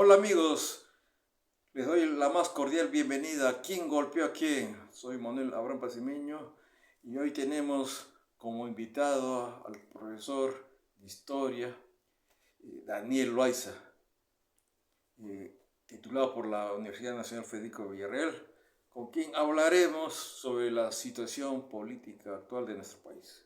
Hola amigos, les doy la más cordial bienvenida a ¿Quién golpeó a quién? Soy Manuel Abraham Pacimeño y hoy tenemos como invitado al profesor de Historia Daniel Loaiza, titulado por la Universidad Nacional Federico Villarreal, con quien hablaremos sobre la situación política actual de nuestro país.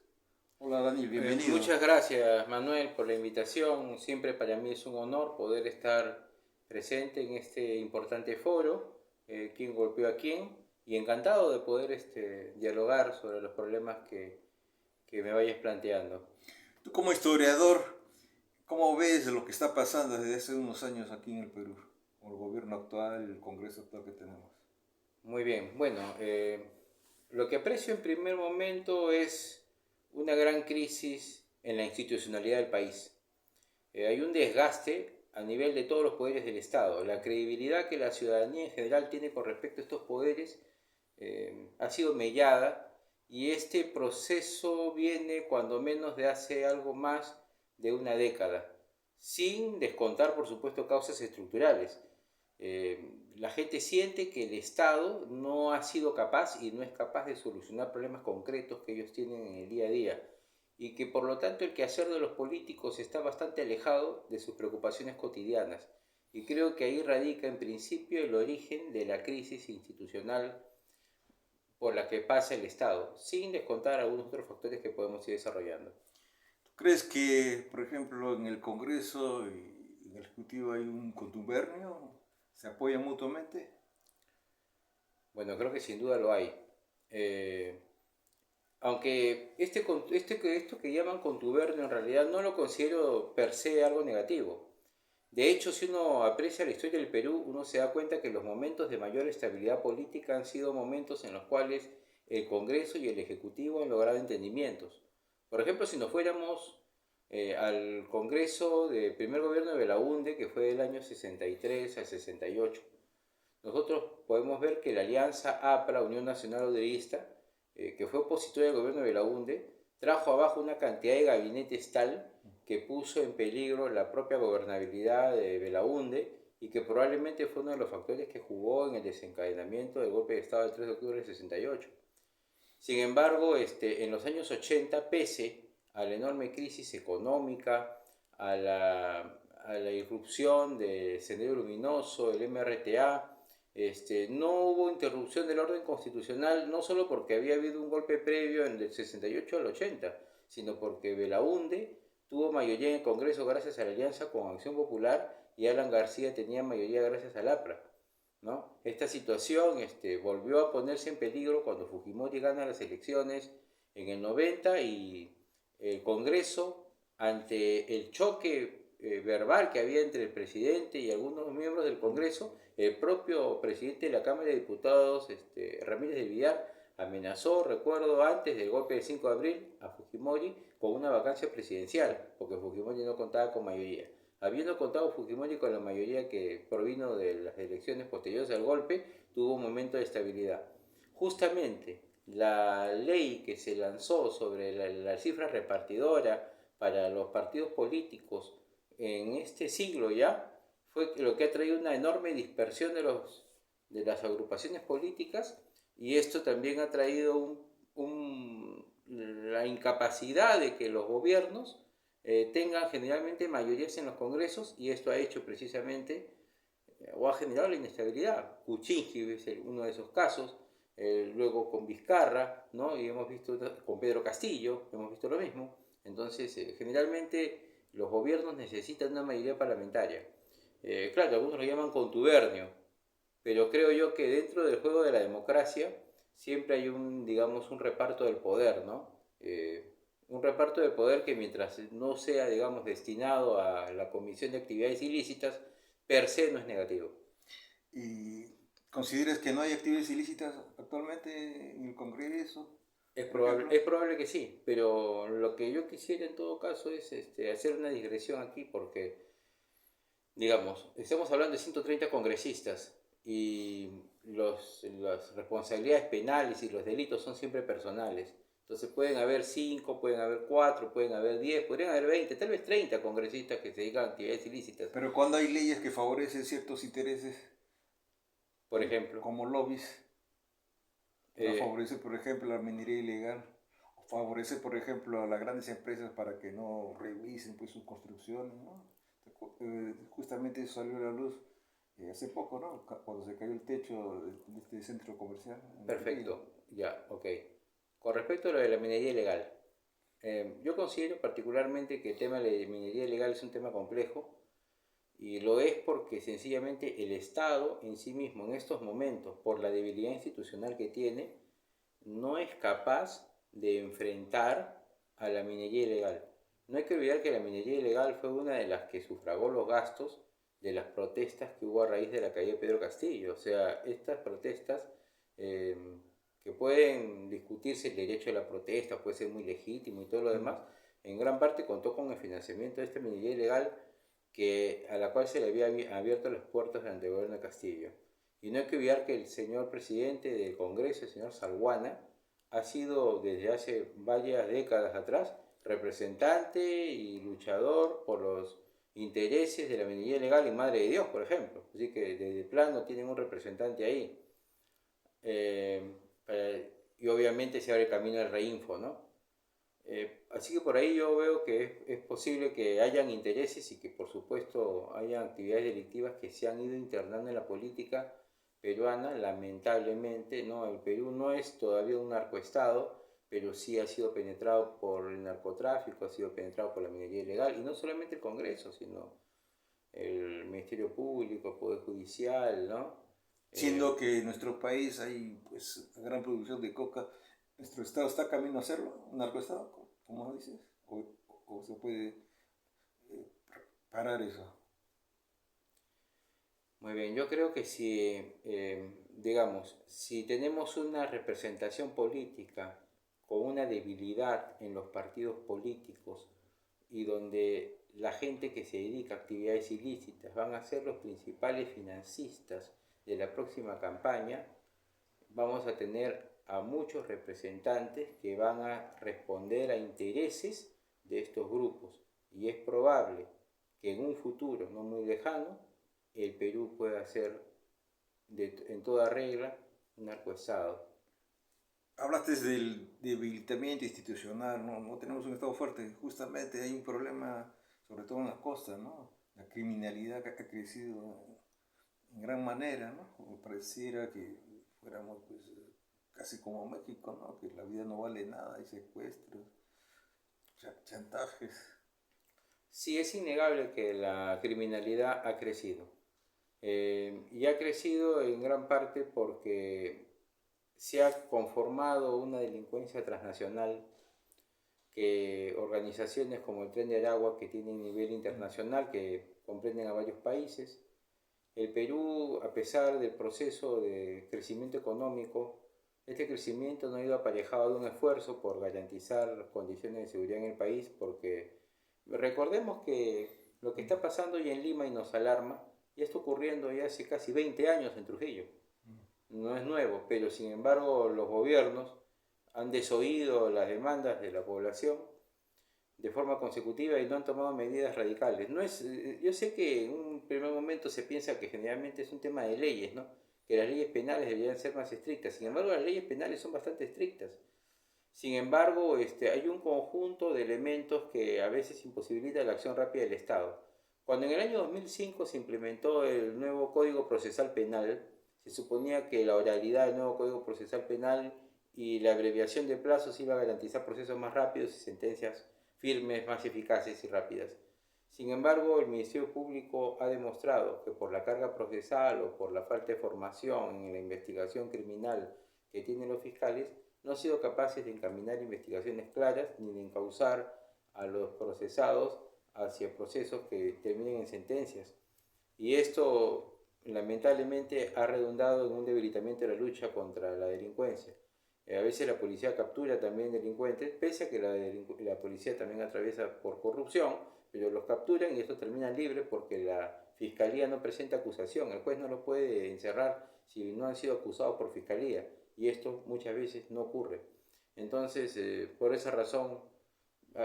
Hola Daniel, bienvenido. Muchas gracias, Manuel, por la invitación. Siempre para mí es un honor poder estar presente en este importante foro, quién golpeó a quién, y encantado de poder dialogar sobre los problemas que me vayas planteando. Tú como historiador, ¿cómo ves lo que está pasando desde hace unos años aquí en el Perú? Con el gobierno actual, el Congreso actual que tenemos. Muy bien, bueno, lo que aprecio en primer momento es una gran crisis en la institucionalidad del país. Hay un desgaste a nivel de todos los poderes del Estado. La credibilidad que la ciudadanía en general tiene con respecto a estos poderes ha sido mellada, y este proceso viene cuando menos de hace algo más de una década, sin descontar por supuesto causas estructurales. La gente siente que el Estado no ha sido capaz y no es capaz de solucionar problemas concretos que ellos tienen en el día a día, y que por lo tanto el quehacer de los políticos está bastante alejado de sus preocupaciones cotidianas. Y creo que ahí radica en principio el origen de la crisis institucional por la que pasa el Estado, sin descontar algunos otros factores que podemos ir desarrollando. ¿Tú crees que, por ejemplo, en el Congreso y en el Ejecutivo hay un contubernio? ¿Se apoyan mutuamente? Bueno, creo que sin duda lo hay. Eh, Aunque esto que llaman contubernio en realidad no lo considero per se algo negativo. De hecho, si uno aprecia la historia del Perú, uno se da cuenta que los momentos de mayor estabilidad política han sido momentos en los cuales el Congreso y el Ejecutivo han logrado entendimientos. Por ejemplo, si nos fuéramos al Congreso del primer gobierno de Belaúnde, que fue del año 63 al 68, nosotros podemos ver que la alianza APRA, Unión Nacional Obrerista, que fue opositora al gobierno de Belaúnde, trajo abajo una cantidad de gabinetes tal que puso en peligro la propia gobernabilidad de Belaúnde, y que probablemente fue uno de los factores que jugó en el desencadenamiento del golpe de Estado del 3 de octubre del 68. Sin embargo, en los años 80, pese a la enorme crisis económica, a la irrupción de Sendero Luminoso, el MRTA, no hubo interrupción del orden constitucional, no solo porque había habido un golpe previo en el 68 al 80, sino porque Belaúnde tuvo mayoría en el Congreso gracias a la alianza con Acción Popular, y Alan García tenía mayoría gracias al APRA, ¿no? Esta situación volvió a ponerse en peligro cuando Fujimori gana las elecciones en el 90, y el Congreso, ante el choque verbal que había entre el presidente y algunos miembros del Congreso, el propio presidente de la Cámara de Diputados, Ramírez de Villar, amenazó, recuerdo, antes del golpe del 5 de abril a Fujimori con una vacancia presidencial, porque Fujimori no contaba con mayoría. Habiendo contado Fujimori con la mayoría que provino de las elecciones posteriores al golpe, tuvo un momento de estabilidad. Justamente la ley que se lanzó sobre la cifra repartidora para los partidos políticos en este siglo ya, fue lo que ha traído una enorme dispersión de las agrupaciones políticas, y esto también ha traído la incapacidad de que los gobiernos tengan generalmente mayorías en los congresos, y esto ha hecho precisamente, o ha generado la inestabilidad. Kuczynski es uno de esos casos, luego con Vizcarra, ¿no? Y hemos visto con Pedro Castillo, hemos visto lo mismo. Entonces, generalmente los gobiernos necesitan una mayoría parlamentaria. Claro, algunos lo llaman contubernio, pero creo yo que dentro del juego de la democracia siempre hay digamos, un reparto del poder, ¿no? Un reparto de poder que, mientras no sea, digamos, destinado a la comisión de actividades ilícitas, per se no es negativo. ¿Y consideras que no hay actividades ilícitas actualmente en el Congreso, por Es ejemplo? probable que sí, pero lo que yo quisiera en todo caso es hacer una digresión aquí, porque, digamos, estamos hablando de 130 congresistas, y las responsabilidades penales y los delitos son siempre personales. Entonces pueden haber 5, pueden haber 4, pueden haber 10, podrían haber 20, tal vez 30 congresistas que se dedican a actividades ilícitas, Pero cuando hay leyes que favorecen ciertos intereses, por ejemplo. como lobbies, para Eh, favorecer, por ejemplo, la minería ilegal, o favorecer, por ejemplo, a las grandes empresas para que no revisen pues, sus construcciones, ¿no? Justamente eso salió a la luz hace poco, ¿no? Cuando se cayó el techo de este centro comercial en Trujillo. Perfecto, ya, ok. Con respecto a lo de la minería ilegal, yo considero particularmente que el tema de la minería ilegal es un tema complejo y lo es porque sencillamente el Estado en sí mismo en estos momentos, por la debilidad institucional que tiene, no es capaz de enfrentar a la minería ilegal. No hay que olvidar que la minería ilegal fue una de las que sufragó los gastos de las protestas que hubo a raíz de la caída de Pedro Castillo. O sea, estas protestas eh, que pueden discutirse el derecho a la protesta, puede ser muy legítimo y todo lo demás, en gran parte contó con el financiamiento de esta minería ilegal a la cual se le había abierto las puertas durante el gobierno de Castillo. Y no hay que olvidar que el señor presidente del Congreso, el señor Salguana, ha sido desde hace varias décadas atrás representante y luchador por los intereses de la minería ilegal y Madre de Dios, por ejemplo. Así que desde plano tienen un representante ahí. Eh, y obviamente se abre camino al reinfo, ¿no? Así que por ahí yo veo que es posible que hayan intereses y que por supuesto hayan actividades delictivas que se han ido internando en la política peruana, lamentablemente, ¿no? El Perú no es todavía un narcoestado, pero sí ha sido penetrado por el narcotráfico, ha sido penetrado por la minería ilegal, y no solamente el Congreso, sino el Ministerio Público, el Poder Judicial, ¿no? Siendo que en nuestro país hay pues gran producción de coca, ¿nuestro estado está camino a hacerlo? ¿Un narcoestado? ¿Cómo dices? ¿O se puede eh, parar eso? Muy bien, yo creo que si, digamos, si tenemos una representación política con una debilidad en los partidos políticos y donde la gente que se dedica a actividades ilícitas van a ser los principales financistas de la próxima campaña, vamos a tener a muchos representantes que van a responder a intereses de estos grupos. Y es probable que en un futuro no muy lejano el Perú pueda ser en toda regla un narcoestado. Hablaste del debilitamiento institucional, ¿no? No tenemos un estado fuerte, justamente hay un problema, sobre todo en la costa, ¿no? La criminalidad que ha crecido en gran manera, ¿no? Como pareciera que fuéramos pues casi como México, ¿no? Que la vida no vale nada, hay secuestros, chantajes. Sí, es innegable que la criminalidad ha crecido. Y ha crecido en gran parte porque se ha conformado una delincuencia transnacional que organizaciones como el Tren de Aragua, que tienen nivel internacional, que comprenden a varios países. El Perú, a pesar del proceso de crecimiento económico, este crecimiento no ha ido aparejado de un esfuerzo por garantizar condiciones de seguridad en el país, porque recordemos que lo que está pasando hoy en Lima y nos alarma, ya está ocurriendo ya hace casi 20 años en Trujillo. No es nuevo, pero sin embargo los gobiernos han desoído las demandas de la población de forma consecutiva y no han tomado medidas radicales. No es, yo sé que en un primer momento se piensa que generalmente es un tema de leyes, ¿no? Que las leyes penales deberían ser más estrictas. Sin embargo, las leyes penales son bastante estrictas. Sin embargo, hay un conjunto de elementos que a veces imposibilita la acción rápida del Estado. Cuando en el año 2005 se implementó el nuevo Código Procesal Penal, se suponía que la oralidad del nuevo Código Procesal Penal y la abreviación de plazos iba a garantizar procesos más rápidos y sentencias firmes, más eficaces y rápidas. Sin embargo, el Ministerio Público ha demostrado que por la carga procesal o por la falta de formación en la investigación criminal que tienen los fiscales, no han sido capaces de encaminar investigaciones claras ni de encauzar a los procesados hacia procesos que terminen en sentencias. Y esto lamentablemente ha redundado en un debilitamiento de la lucha contra la delincuencia. A veces la policía captura también delincuentes, pese a que la policía también atraviesa por corrupción, pero los capturan y estos terminan libres porque la fiscalía no presenta acusación. El juez no los puede encerrar si no han sido acusados por fiscalía, y esto muchas veces no ocurre. Entonces, por esa razón,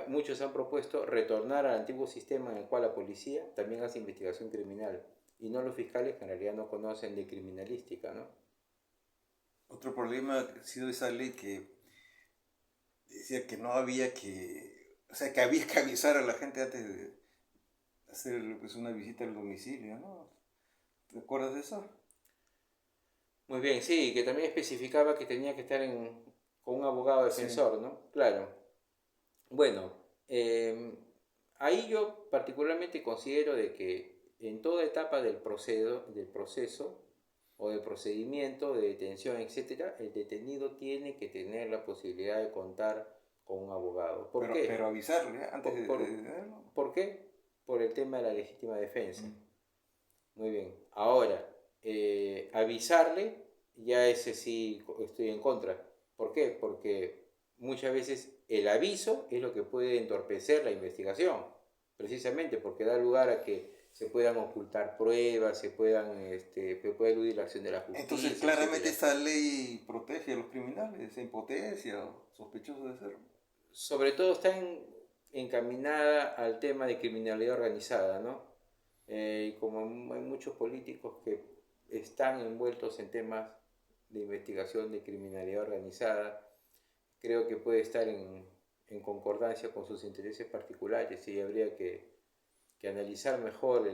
muchos han propuesto retornar al antiguo sistema en el cual la policía también hace investigación criminal y no los fiscales que en realidad no conocen de criminalística, ¿no? Otro problema ha sido esa ley que decía que no había que, o sea, que había que avisar a la gente antes de hacer pues, una visita al domicilio, ¿no? ¿Te acuerdas de eso? Muy bien, sí, que también especificaba que tenía que estar con un abogado Sí. defensor, ¿no? Claro. Bueno, ahí yo particularmente considero de que en toda etapa del proceso o del procedimiento de detención, etcétera, el detenido tiene que tener la posibilidad de contar con un abogado. ¿Por Pero qué? avisarle antes Por, por, de detenerlo. ¿Por qué? Por el tema de la legítima defensa. Mm. Muy bien. Ahora, avisarle, ya ese sí estoy en contra. ¿Por qué? Porque muchas veces el aviso es lo que puede entorpecer la investigación, precisamente porque da lugar a que se puedan ocultar pruebas, se pueda eludir la acción de la Entonces, justicia, claramente etcétera. esta ley protege a los criminales en potencia o sospechosos de ser. Sobre todo está encaminada al tema de criminalidad organizada, ¿no? Y como hay muchos políticos que están envueltos en temas de investigación de criminalidad organizada, creo que puede estar en concordancia con sus intereses particulares y habría que analizar mejor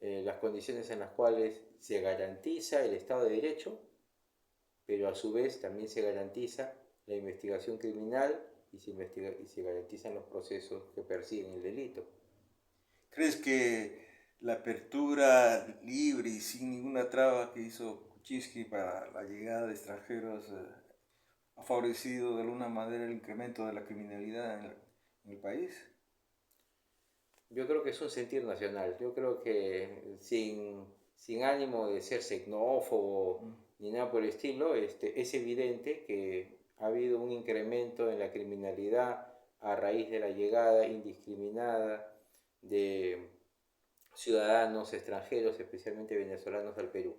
las condiciones en las cuales se garantiza el Estado de Derecho, pero a su vez también se garantiza la investigación criminal y se garantizan los procesos que persiguen el delito. ¿Crees que la apertura libre y sin ninguna traba que hizo Kuczynski para la llegada de extranjeros ha favorecido de alguna manera el incremento de la criminalidad en el país? Yo creo que es un sentir nacional. Yo creo que sin ánimo de ser xenófobo Mm. ni nada por el estilo, es evidente que ha habido un incremento en la criminalidad a raíz de la llegada indiscriminada de ciudadanos extranjeros, especialmente venezolanos, al Perú.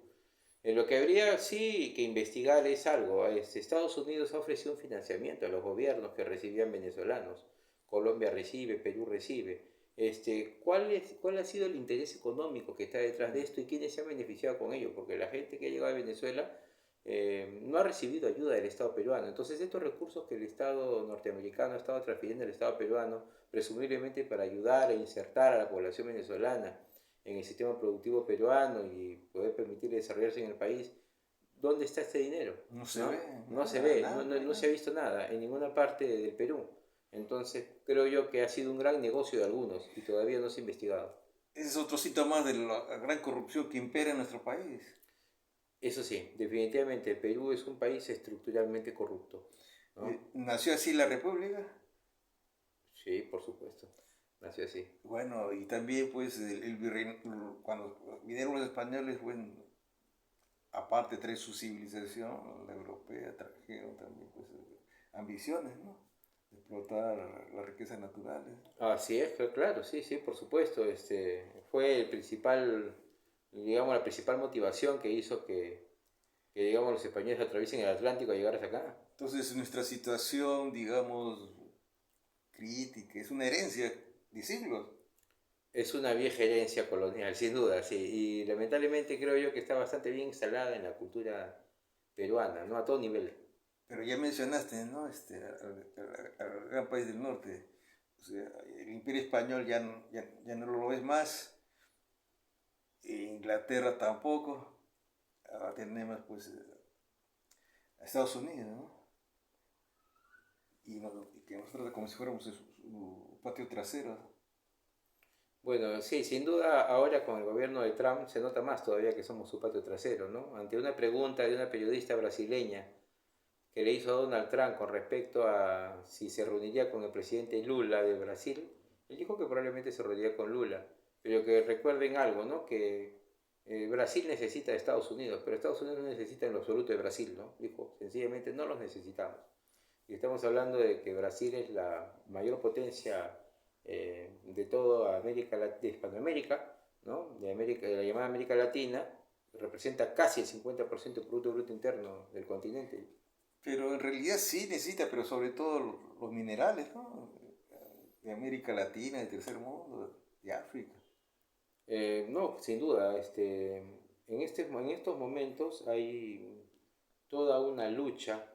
Lo que habría sí que investigar es algo. Estados Unidos ha ofrecido un financiamiento a los gobiernos que recibían venezolanos. Colombia recibe, Perú recibe. ¿Cuál ha sido el interés económico que está detrás de esto y quiénes se han beneficiado con ello? Porque la gente que ha llegado a Venezuela no ha recibido ayuda del Estado peruano. Entonces estos recursos que el Estado norteamericano ha estado transfiriendo al Estado peruano, presumiblemente para ayudar e insertar a la población venezolana en el sistema productivo peruano y poder permitirle desarrollarse en el país, ¿dónde está este dinero? No se ¿No? ve, No se nada, ve, nada, no se nada. ha visto nada en ninguna parte del Perú. Entonces creo yo que ha sido un gran negocio de algunos y todavía no se ha investigado. Ese es otro síntoma de la gran corrupción que impera en nuestro país. Eso sí, definitivamente el Perú es un país estructuralmente corrupto, ¿no? Nació así la República. Sí, por supuesto, nació así. Bueno, y también pues cuando vinieron los españoles, bueno, aparte trae su civilización, la europea, trajeron también pues ambiciones, ¿no? De explotar las riquezas naturales. Así es, claro, sí, sí, por supuesto. Fue el principal, digamos, la principal motivación que hizo que digamos, los españoles atraviesen el Atlántico a llegar hasta acá. Entonces nuestra situación, digamos, crítica, es una herencia de siglos. Es una vieja herencia colonial, sin duda, sí. Y lamentablemente creo yo que está bastante bien instalada en la cultura peruana, ¿no? A todo nivel. Pero ya mencionaste, ¿no? Al gran país del norte. O sea, el imperio español ya no lo ves más, Inglaterra tampoco. Ahora tenemos pues a Estados Unidos, ¿no? Y que nos trata como si fuéramos su patio trasero. Bueno, sí, sin duda ahora con el gobierno de Trump se nota más todavía que somos su patio trasero, ¿no? Ante una pregunta de una periodista brasileña que le hizo a Donald Trump con respecto a si se reuniría con el presidente Lula de Brasil, él dijo que probablemente se reuniría con Lula, pero que recuerden algo, ¿no? Que Brasil necesita de Estados Unidos, pero Estados Unidos no necesita en lo absoluto de Brasil, ¿no? Dijo, sencillamente no los necesitamos. Y estamos hablando de que Brasil es la mayor potencia de toda América, de Hispanoamérica, ¿no? De la llamada América Latina, representa casi el 50% del Producto Bruto Interno del continente. Pero en realidad sí necesita, pero sobre todo los minerales, ¿no? De América Latina, del tercer mundo, de África. No, sin duda, en estos momentos hay toda una lucha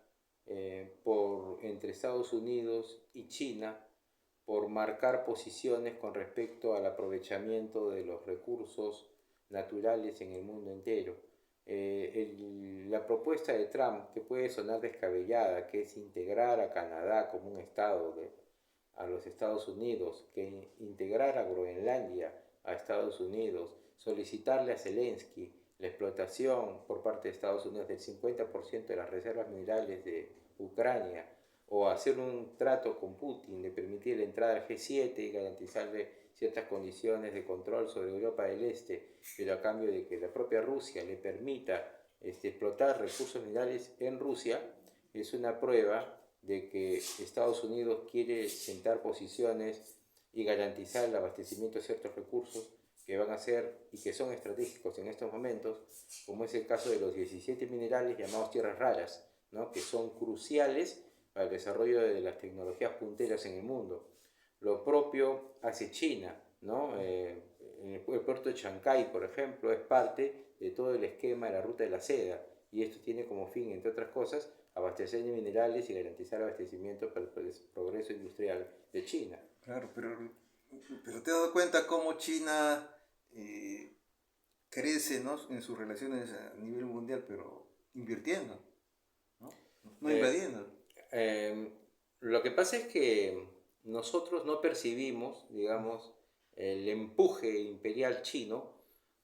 entre Estados Unidos y China por marcar posiciones con respecto al aprovechamiento de los recursos naturales en el mundo entero. La propuesta de Trump, que puede sonar descabellada, que es integrar a Canadá como un estado a los Estados Unidos, que integrar a Groenlandia a Estados Unidos, solicitarle a Zelensky la explotación por parte de Estados Unidos del 50% de las reservas minerales de Ucrania, o hacer un trato con Putin de permitir la entrada al G7 y garantizarle ciertas condiciones de control sobre Europa del Este, pero a cambio de que la propia Rusia le permita explotar recursos minerales en Rusia, es una prueba de que Estados Unidos quiere sentar posiciones y garantizar el abastecimiento de ciertos recursos que van a ser y que son estratégicos en estos momentos, como es el caso de los 17 minerales llamados tierras raras, ¿no? Que son cruciales para el desarrollo de las tecnologías punteras en el mundo. Lo propio hace China, ¿no? En el puerto de Chancay, por ejemplo, es parte de todo el esquema de la ruta de la seda, y esto tiene como fin, entre otras cosas, abastecer de minerales y garantizar abastecimiento para el progreso industrial de China. Claro, pero te has dado cuenta cómo China crece, ¿no? En sus relaciones a nivel mundial, pero invirtiendo, ¿no? No Eh, invadiendo. eh, lo que pasa es que nosotros no percibimos, digamos, el empuje imperial chino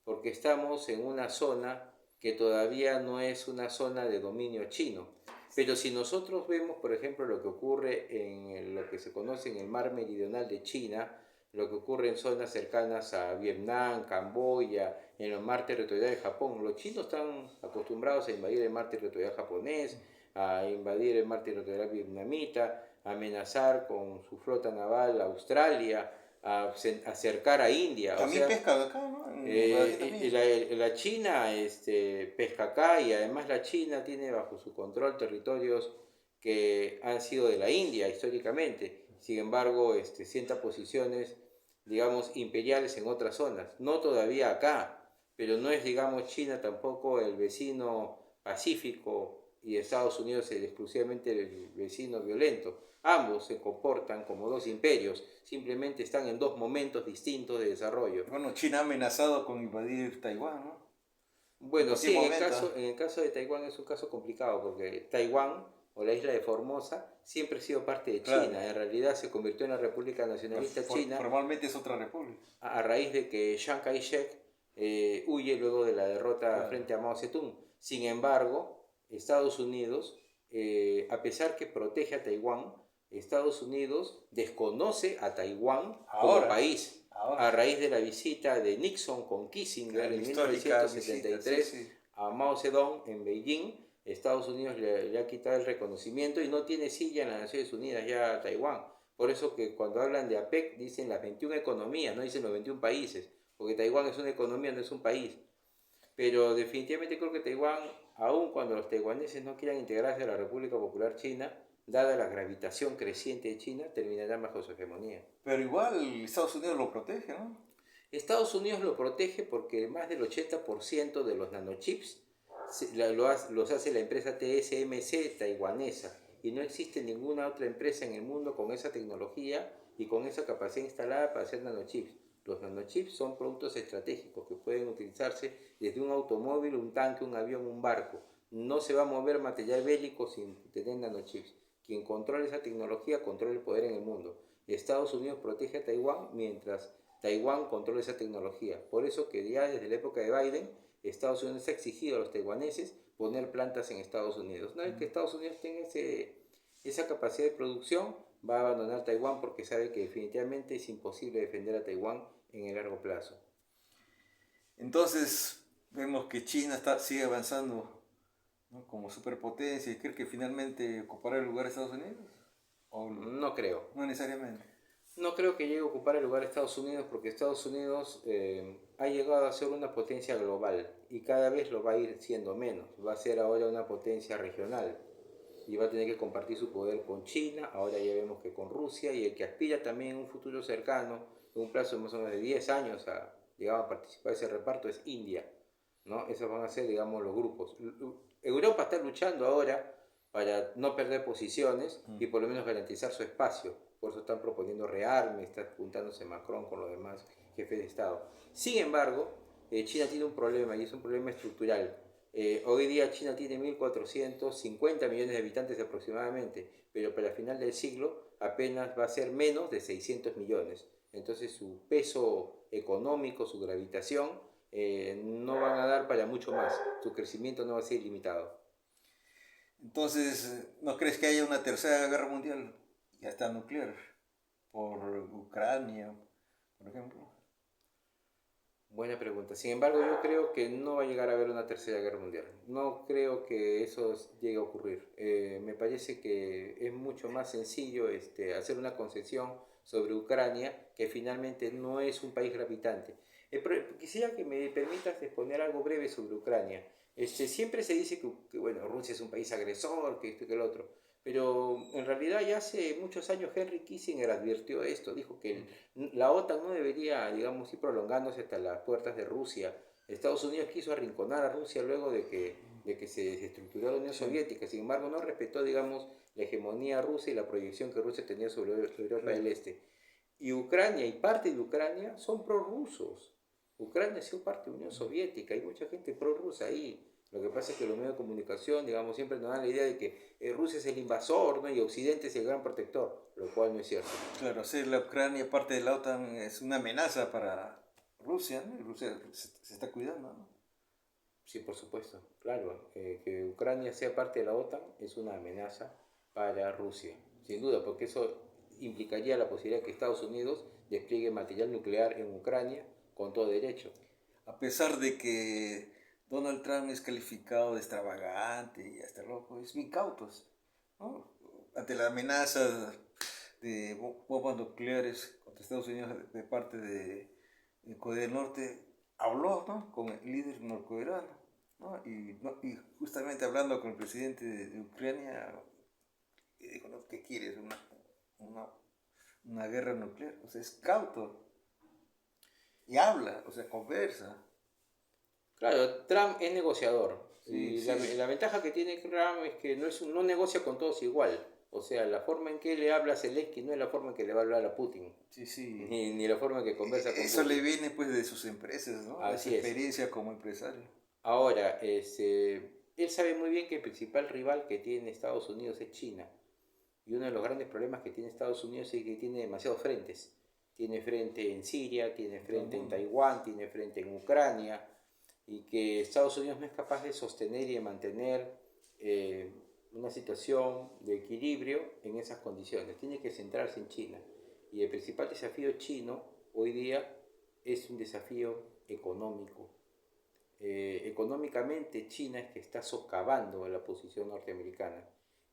porque estamos en una zona que todavía no es una zona de dominio chino. Pero si nosotros vemos, por ejemplo, lo que ocurre en lo que se conoce en el mar meridional de China, lo que ocurre en zonas cercanas a Vietnam, Camboya, en el mar territorial de Japón, los chinos están acostumbrados a invadir el mar territorial japonés, a invadir el mar territorial vietnamita, a amenazar con su flota naval a Australia, a acercar a India. O También sea, pesca de acá, ¿no? En Guadalajara también. la China pesca acá, y además la China tiene bajo su control territorios que han sido de la India históricamente. Sin embargo, sienta posiciones, digamos, imperiales en otras zonas. No todavía acá, pero no es, digamos, China tampoco el vecino pacífico y Estados Unidos es exclusivamente el vecino violento. Ambos se comportan como dos imperios, simplemente están en dos momentos distintos de desarrollo. Bueno, China ha amenazado con invadir Taiwán, ¿no? En Bueno, cualquier sí, momento. en el caso de Taiwán es un caso complicado porque Taiwán o la isla de Formosa siempre ha sido parte de Claro, China. En realidad se convirtió en la República Nacionalista China formalmente es otra república. a raíz de que Chiang Kai-shek huye luego de la derrota Claro. frente a Mao Zedong. Sin embargo, Estados Unidos, a pesar que protege a Taiwán, Estados Unidos desconoce a Taiwán como Ahora, país ahora. a raíz de la visita de Nixon con Kissinger Claro, en histórica visita, sí, 1973 sí. a Mao Zedong en Beijing. Estados Unidos le ha quitado el reconocimiento y no tiene silla en las Naciones Unidas ya a Taiwán. Por eso que cuando hablan de APEC dicen las 21 economías, no dicen los 21 países, porque Taiwán es una economía, no es un país. Pero definitivamente creo que Taiwán, aun cuando los taiwaneses no quieran integrarse a la República Popular China, dada la gravitación creciente de China, terminarán bajo su hegemonía. Pero igual Estados Unidos lo protege, ¿no? Estados Unidos lo protege porque más del 80% de los nanochips los hace la empresa TSMC taiwanesa, y no existe ninguna otra empresa en el mundo con esa tecnología y con esa capacidad instalada para hacer nanochips. Los nanochips son productos estratégicos que pueden utilizarse desde un automóvil, un tanque, un avión, un barco. No se va a mover material bélico sin tener nanochips. Quien controla esa tecnología controla el poder en el mundo. Estados Unidos protege a Taiwán mientras Taiwán controla esa tecnología. Por eso que ya desde la época de Biden, Estados Unidos ha exigido a los taiwaneses poner plantas en Estados Unidos. Una vez que Estados Unidos tenga esa capacidad de producción, va a abandonar Taiwán porque sabe que definitivamente es imposible defender a Taiwán en el largo plazo. Entonces vemos que China sigue avanzando, ¿no? Como superpotencia y cree que finalmente ocupará el lugar de Estados Unidos. ¿O No creo. no necesariamente? No creo que llegue a ocupar el lugar de Estados Unidos porque Estados Unidos ha llegado a ser una potencia global y cada vez lo va a ir siendo menos. Va a ser ahora una potencia regional. y va a tener que compartir su poder con China, ahora ya vemos que con Rusia, y el que aspira también en un futuro cercano, en un plazo de más o menos de 10 años a, digamos, a participar de ese reparto es India, ¿no? Esos van a ser, digamos, los grupos. Europa está luchando ahora para no perder posiciones y por lo menos garantizar su espacio. Por eso están proponiendo rearme, está juntándose Macron con los demás jefes de Estado. Sin embargo, China tiene un problema y es un problema estructural. Hoy día China tiene 1.450 millones de habitantes aproximadamente, pero para el final del siglo apenas va a ser menos de 600 millones. Entonces su peso económico, su gravitación, no van a dar para mucho más. Su crecimiento no va a ser ilimitado. Entonces, ¿no crees que haya una tercera guerra mundial, ya está nuclear, por Ucrania, por ejemplo? Buena pregunta. Sin embargo, yo creo que no va a llegar a haber una tercera guerra mundial. No creo que eso llegue a ocurrir. Me parece que es mucho más sencillo hacer una concesión sobre Ucrania, que finalmente no es un país gravitante. Quisiera que me permitas exponer algo breve sobre Ucrania. Siempre se dice que, bueno, Rusia es un país agresor, que esto y que el otro. Pero en realidad ya hace muchos años Henry Kissinger advirtió esto, dijo que la OTAN no debería, digamos, ir prolongándose hasta las puertas de Rusia. Estados Unidos quiso arrinconar a Rusia luego de que se desestructuró la Unión Soviética, sin embargo no respetó, digamos, la hegemonía rusa y la proyección que Rusia tenía sobre Europa del Este. Y Ucrania y parte de Ucrania son prorrusos. Ucrania ha sido parte de la Unión Soviética, hay mucha gente prorrusa ahí. Lo que pasa es que los medios de comunicación, digamos, siempre nos dan la idea de que Rusia es el invasor, ¿no? Y Occidente es el gran protector, lo cual no es cierto. Claro, ser la Ucrania parte de la OTAN es una amenaza para Rusia, ¿no? Y Rusia se está cuidando, ¿no? Sí, por supuesto, claro. Que Ucrania sea parte de la OTAN es una amenaza para Rusia, sin duda, porque eso implicaría la posibilidad de que Estados Unidos despliegue material nuclear en Ucrania con todo derecho. A pesar de que Donald Trump es calificado de extravagante y hasta loco, es bien cauto, ¿no? Ante la amenaza de bombas nucleares contra Estados Unidos de parte de Corea del Norte, habló, ¿no?, con el líder norcoreano, ¿no? Y justamente hablando con el presidente de Ucrania, dijo, ¿no?, ¿qué quieres? Una, una guerra nuclear. O sea, es cauto y habla, o sea, conversa. Claro, Trump es negociador. Sí, Y sí. la ventaja que tiene Trump es que no negocia con todos igual. O sea, la forma en que le habla a Zelensky no es la forma en que le va a hablar a Putin. Sí, sí. Ni la forma en que conversa con Eso le Putin. viene pues de sus empresas, ¿no? De su Así es. experiencia como empresario. Ahora, él sabe muy bien que el principal rival que tiene Estados Unidos es China. Y uno de los grandes problemas que tiene Estados Unidos es que tiene demasiados frentes. Tiene frente en Siria, tiene frente en Taiwán, tiene frente en Ucrania, y que Estados Unidos no es capaz de sostener y de mantener una situación de equilibrio en esas condiciones. Tiene que centrarse en China. Y el principal desafío chino hoy día es un desafío económico. Económicamente China es que está socavando la posición norteamericana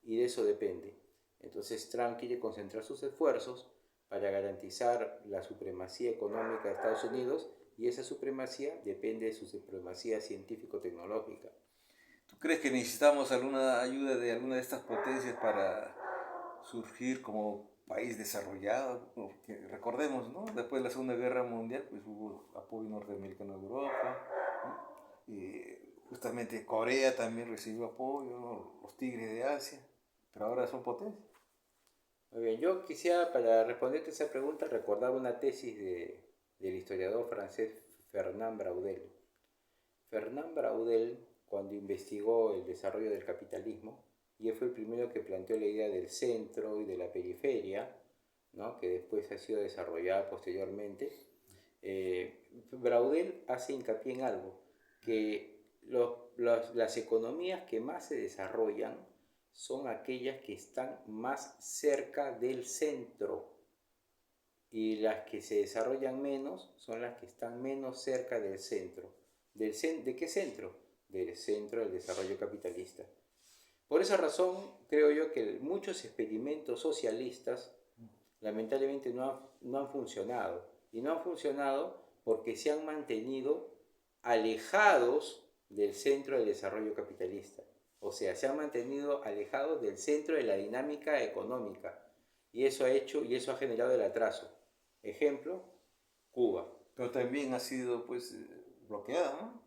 y de eso depende. Entonces Trump quiere concentrar sus esfuerzos para garantizar la supremacía económica de Estados Unidos, y esa supremacía depende de su supremacía científico-tecnológica. ¿Tú crees que necesitamos alguna ayuda de alguna de estas potencias para surgir como país desarrollado? Porque recordemos, ¿no? Después de la Segunda Guerra Mundial, pues hubo apoyo norteamericano a Europa, ¿no? Y justamente Corea también recibió apoyo, ¿no?, los tigres de Asia, pero ahora son potencias. Muy bien, yo quisiera, para responderte esa pregunta, recordar una tesis del historiador francés Fernand Braudel. Fernand Braudel, cuando investigó el desarrollo del capitalismo, y él fue el primero que planteó la idea del centro y de la periferia, ¿no?, que después ha sido desarrollada posteriormente, Braudel hace hincapié en algo, que las economías que más se desarrollan son aquellas que están más cerca del centro, y las que se desarrollan menos son las que están menos cerca del centro. ¿De qué centro? Del centro del desarrollo capitalista. Por esa razón, creo yo que muchos experimentos socialistas lamentablemente no han funcionado. Y no han funcionado porque se han mantenido alejados del centro del desarrollo capitalista. O sea, se han mantenido alejados del centro de la dinámica económica. Y eso ha generado el atraso. Ejemplo, Cuba. Pero también ha sido pues bloqueada, ¿no?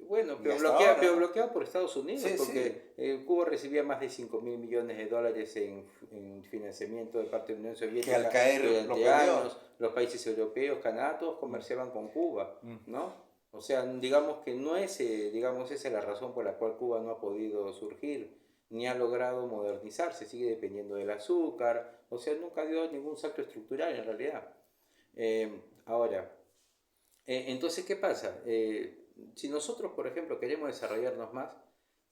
Bueno, Y pero hasta ahora, pero ¿no? bloqueado por Estados Unidos, Sí, sí. porque Cuba recibía más de 5.000 millones de dólares en financiamiento de parte de la Unión Que al Soviética caer lo durante perdió. años. Los países europeos, Canadá, todos comerciaban con Cuba, Mm. ¿no? O sea, digamos que no es, digamos, esa es la razón por la cual Cuba no ha podido surgir, ni ha logrado modernizarse, sigue dependiendo del azúcar, o sea, nunca dio ningún salto estructural en realidad. Ahora, entonces, ¿qué pasa? Si nosotros, por ejemplo, queremos desarrollarnos más,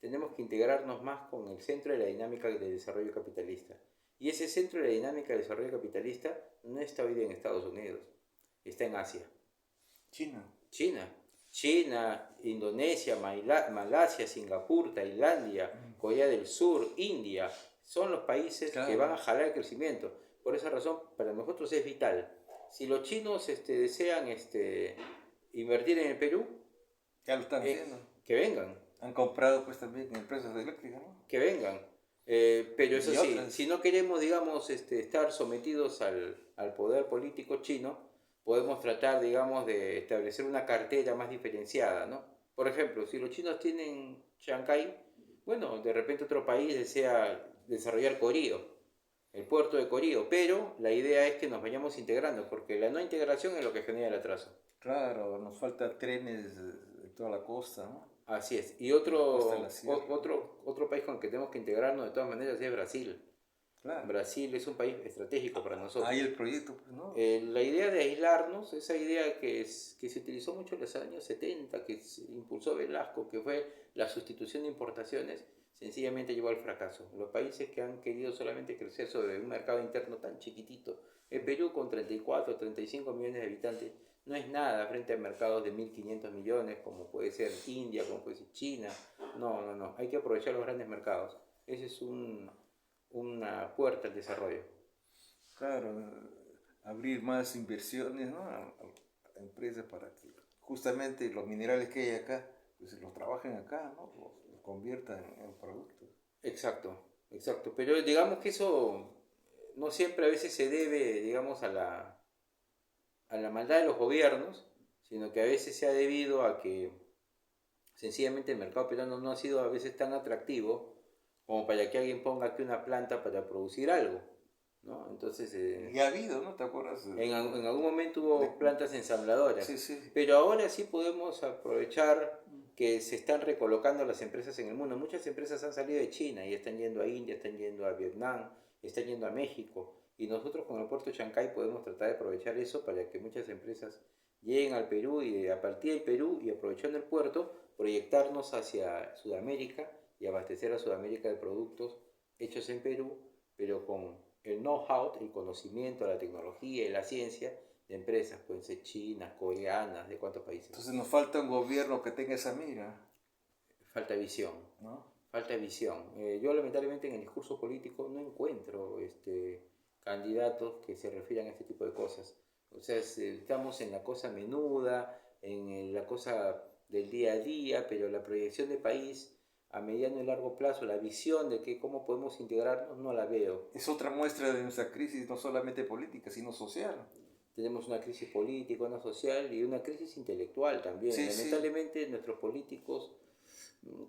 tenemos que integrarnos más con el centro de la dinámica de desarrollo capitalista. Y ese centro de la dinámica de desarrollo capitalista no está hoy día en Estados Unidos, está en Asia. China. China. China, Indonesia, Malasia, Singapur, Tailandia, Corea del Sur, India, son los países que van Claro. a jalar el crecimiento. Por esa razón, para nosotros es vital. Si los chinos desean invertir en el Perú, Ya lo están haciendo. que vengan, Han comprado pues también empresas eléctricas, ¿no? que vengan. Pero eso Y sí, otras. si no queremos, digamos, estar sometidos al poder político chino, podemos tratar, digamos, de establecer una cartera más diferenciada, ¿no? Por ejemplo, si los chinos tienen Shanghái, bueno, de repente otro país desea desarrollar Corío, el puerto de Corío, pero la idea es que nos vayamos integrando, porque la no integración es lo que genera el atraso. Claro, nos faltan trenes de toda la costa, ¿no? Así es. Y De la costa de la sierra. otro país con el que tenemos que integrarnos de todas maneras es Brasil. Claro. Brasil es un país estratégico para nosotros. Hay el proyecto, pues, ¿no? La idea de aislarnos, esa idea que se utilizó mucho en los años 70, que se impulsó Velasco, que fue la sustitución de importaciones, sencillamente llevó al fracaso. Los países que han querido solamente crecer sobre un mercado interno tan chiquitito, el Perú con 34 o 35 millones de habitantes, no es nada frente a mercados de 1.500 millones, como puede ser India, como puede ser China. No, no, no. Hay que aprovechar los grandes mercados. Ese es una puerta al desarrollo. Claro, abrir más inversiones, ¿no? A empresas para que justamente los minerales que hay acá, pues los trabajen acá, ¿no? Los conviertan en productos. Exacto, exacto. Pero digamos que eso no siempre a veces se debe, digamos, a la maldad de los gobiernos, sino que a veces se ha debido a que sencillamente el mercado peruano no ha sido a veces tan atractivo como para que alguien ponga aquí una planta para producir algo, ¿no? Entonces, Y ha habido, ¿no? ¿Te acuerdas? en algún momento hubo plantas ensambladoras, Sí, sí. pero ahora sí podemos aprovechar que se están recolocando las empresas en el mundo. Muchas empresas han salido de China y están yendo a India, están yendo a Vietnam, están yendo a México. Y nosotros con el puerto de Chancay podemos tratar de aprovechar eso para que muchas empresas lleguen al Perú y a partir del Perú y aprovechando el puerto, proyectarnos hacia Sudamérica y abastecer a Sudamérica de productos hechos en Perú, pero con el know-how, el conocimiento, la tecnología y la ciencia de empresas, pueden ser chinas, coreanas, de cuántos países. Entonces nos falta un gobierno que tenga esa mira, Falta visión, ¿no? falta visión. Yo lamentablemente en el discurso político no encuentro candidatos que se refieran a este tipo de cosas. O sea, estamos en la cosa menuda, en la cosa del día a día, pero la proyección de país a mediano y largo plazo, la visión de que cómo podemos integrarnos, no la veo. Es otra muestra de nuestra crisis, no solamente política, sino social. Tenemos una crisis política, una social y una crisis intelectual también. Sí, sí. Lamentablemente nuestros políticos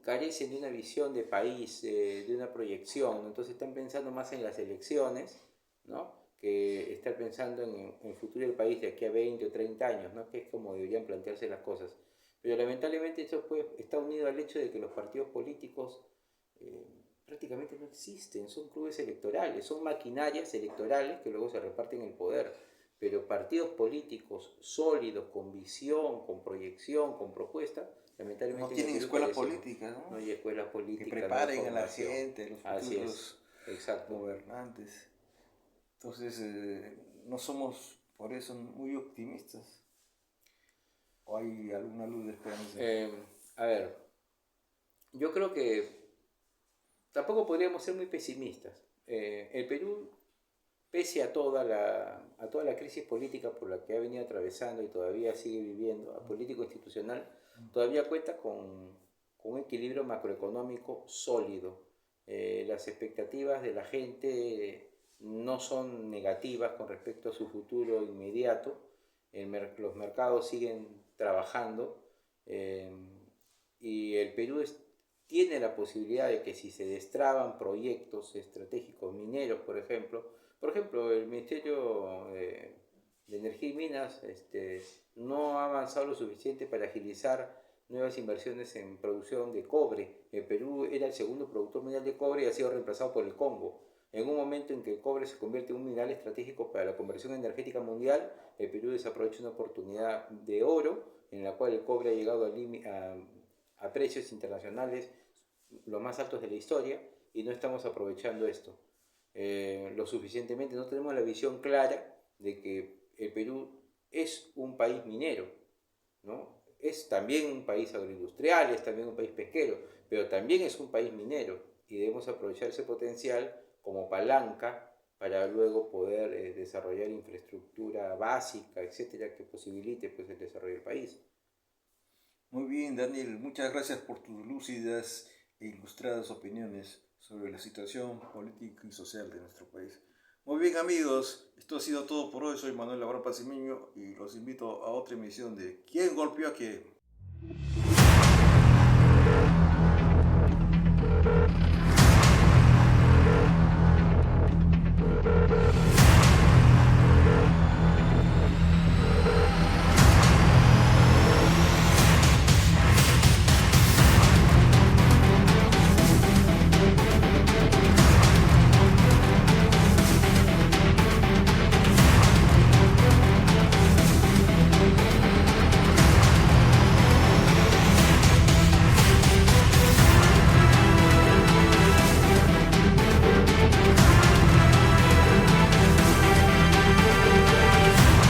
carecen de una visión de país, de una proyección, entonces están pensando más en las elecciones, ¿no? Que estar pensando en el futuro del país de aquí a 20 o 30 años, ¿no? Que es como deberían plantearse las cosas. Pero lamentablemente eso está unido al hecho de que los partidos políticos prácticamente no existen, son clubes electorales, son maquinarias electorales que luego se reparten el poder. Pero partidos políticos sólidos, con visión, con proyección, con propuesta, lamentablemente No tienen escuelas políticas, no ¿no? hay escuelas políticas. Que preparen no hay a la formación. gente, los Así futuros es, exacto. gobernantes. Entonces, no somos por eso muy optimistas. ¿O hay alguna luz de esperanza? A ver, yo creo que tampoco podríamos ser muy pesimistas. El Perú, pese a toda la crisis política por la que ha venido atravesando y todavía sigue viviendo, a político institucional, todavía cuenta con con un equilibrio macroeconómico sólido. Las expectativas de la gente no son negativas con respecto a su futuro inmediato. Los mercados siguen trabajando y el Perú tiene la posibilidad de que si se destraban proyectos estratégicos mineros, por ejemplo, el Ministerio de Energía y Minas no ha avanzado lo suficiente para agilizar nuevas inversiones en producción de cobre. El Perú era el segundo productor mundial de cobre y ha sido reemplazado por el Congo. En un momento en que el cobre se convierte en un mineral estratégico para la conversión energética mundial, el Perú desaprovecha una oportunidad de oro en la cual el cobre ha llegado a precios internacionales los más altos de la historia y no estamos aprovechando esto lo suficientemente. No tenemos la visión clara de que el Perú es un país minero, ¿no? Es también un país agroindustrial, es también un país pesquero, pero también es un país minero y debemos aprovechar ese potencial como palanca para luego poder desarrollar infraestructura básica, etcétera, que posibilite pues, el desarrollo del país. Muy bien, Daniel, muchas gracias por tus lúcidas e ilustradas opiniones sobre la situación política y social de nuestro país. Muy bien, amigos, esto ha sido todo por hoy. Soy Manuel Abraham Pacimiño y los invito a otra emisión de ¿Quién golpeó a quién?